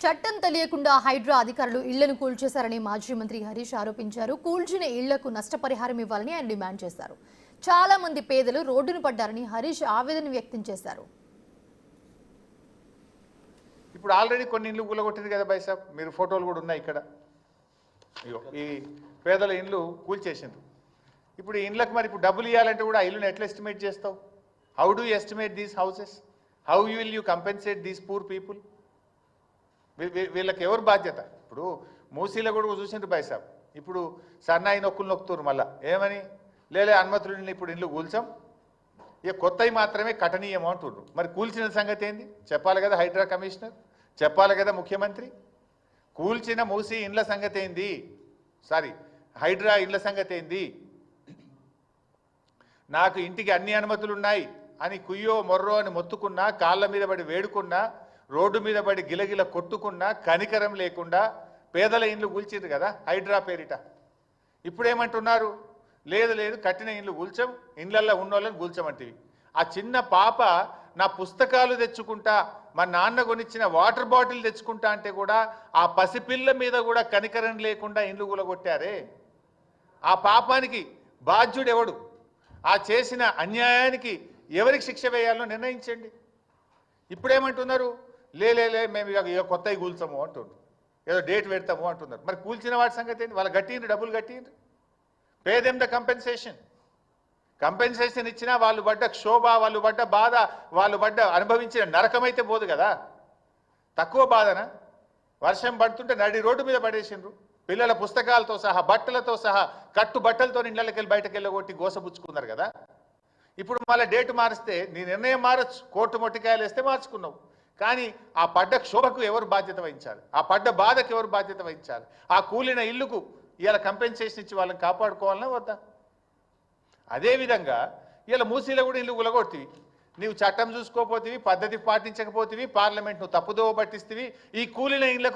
చట్టం తెలియకుండా హైడ్రా అధికారులు ఇళ్లను కూల్చేశారని మాజీ మంత్రి హరీష్ ఆరోపించారు. కూల్చిన ఇళ్లకు నష్టపరిహారం ఇవ్వాలని ఆయన డిమాండ్ చేశారు. చాలా మంది పేదలు రోడ్డున పడ్డారని హరీష్ ఆవేదన వ్యక్తం చేశారు. ఇప్పుడు ఆల్రెడీ కొన్ని ఇళ్ళు కూలగొట్టింది కదా బై సాబ్, మీరు ఫోటోలు కూడా ఉన్నాయి ఇక్కడ. ఈ పేదల ఇండ్లు కూల్చేసిండ్రు. ఇప్పుడు ఈ ఇండ్లకు మరి ఇప్పుడు డబ్బులు ఇవ్వాలంటే కూడా ఆ ఇల్లుని ఎట్లా ఎస్టిమేట్ చేస్తావు? How do estimate these houses? How will you compensate these poor people? వీళ్ళకి ఎవరు బాధ్యత? ఇప్పుడు మూసీలో కూడా చూసిండ్రు బై సాబ్. ఇప్పుడు సన్నాయి నొక్కులు నొక్కుతున్నారు మళ్ళా ఏమని, లేలే అనుమతులు ఇప్పుడు ఇల్లు కూల్చాం, ఇక కొత్తవి మాత్రమే కఠనీయము అంటున్నారు. మరి కూల్చిన సంగతి ఏంది చెప్పాలి కదా హైడ్రా కమిషనర్, చెప్పాలి కదా ముఖ్యమంత్రి. కూల్చిన మూసీ ఇండ్ల సంగతి ఏంది, సారీ హైడ్రా ఇండ్ల సంగతి ఏంది? నాకు ఇంటికి అన్ని అనుమతులు ఉన్నాయి అని కుయ్యో మొర్రో అని మొత్తుకున్నా, కాళ్ళ మీద పడి వేడుకున్నా, రోడ్డు మీద పడి గిలగిల కొట్టుకున్నా కనికరం లేకుండా పేదల ఇండ్లు కూల్చిండ్రు కదా హైడ్రా పేరిట. ఇప్పుడేమంటున్నారు, లేదు లేదు కట్టిన ఇండ్లు కూల్చాం, ఇండ్లల్లో ఉన్నోళ్ళని కూల్చమంటివి. ఆ చిన్న పాప నా పుస్తకాలు తెచ్చుకుంటా, మా నాన్న కొనిచ్చిన వాటర్ బాటిల్ తెచ్చుకుంటా అంటే కూడా ఆ పసిపిల్ల మీద కూడా కనికరం లేకుండా ఇండ్లు కూలగొట్టారే. ఆ పాపానికి బాధ్యుడు ఎవడు? ఆ చేసిన అన్యాయానికి ఎవరికి శిక్ష వేయాలో నిర్ణయించండి. ఇప్పుడేమంటున్నారు, లే మేము ఇక కొత్తవి కూల్చాము అంటున్నారు, ఏదో డేట్ పెడతాము అంటున్నారు. మరి కూల్చిన వాటి సంగతి ఏంటి? వాళ్ళు కట్టిండ్రు, డబ్బులు కట్టిండ్రు. Pay them the compensation. Compensation ఇచ్చినా వాళ్ళు పడ్డ క్షోభ, వాళ్ళు పడ్డ బాధ, వాళ్ళు పడ్డ అనుభవించిన నరకమైతే పోదు కదా. తక్కువ బాధన వర్షం పడుతుంటే నడి రోడ్డు మీద పడేసిండ్రు, పిల్లల పుస్తకాలతో సహా బట్టలతో సహా కట్టు బట్టలతో ఇళ్ళకి వెళ్ళి బయటకు వెళ్ళగొట్టి గోసపుచ్చుకున్నారు కదా. ఇప్పుడు మళ్ళీ డేటు మారిస్తే నీ నిర్ణయం మారచ్చు, కోర్టు మొట్టికాయలు వేస్తే మార్చుకున్నావు. కానీ ఆ పడ్డ క్షోభకు ఎవరు బాధ్యత వహించాలి? ఆ పడ్డ బాధకు ఎవరు బాధ్యత వహించాలి? ఆ కూలిన ఇల్లుకు ఇలా కంపెన్సేషన్ ఇచ్చి వాళ్ళని కాపాడుకోవాలన్నా వద్దా? అదేవిధంగా ఇలా మూసీలో కూడా ఇల్లు కూలగొట్టివి, నీవు చట్టం చూసుకోపోతివి, పద్ధతి పాటించకపోతివి, పార్లమెంట్ నువ్వు తప్పుదోవ పట్టిస్తేవి, ఈ కూలిన ఇళ్లకు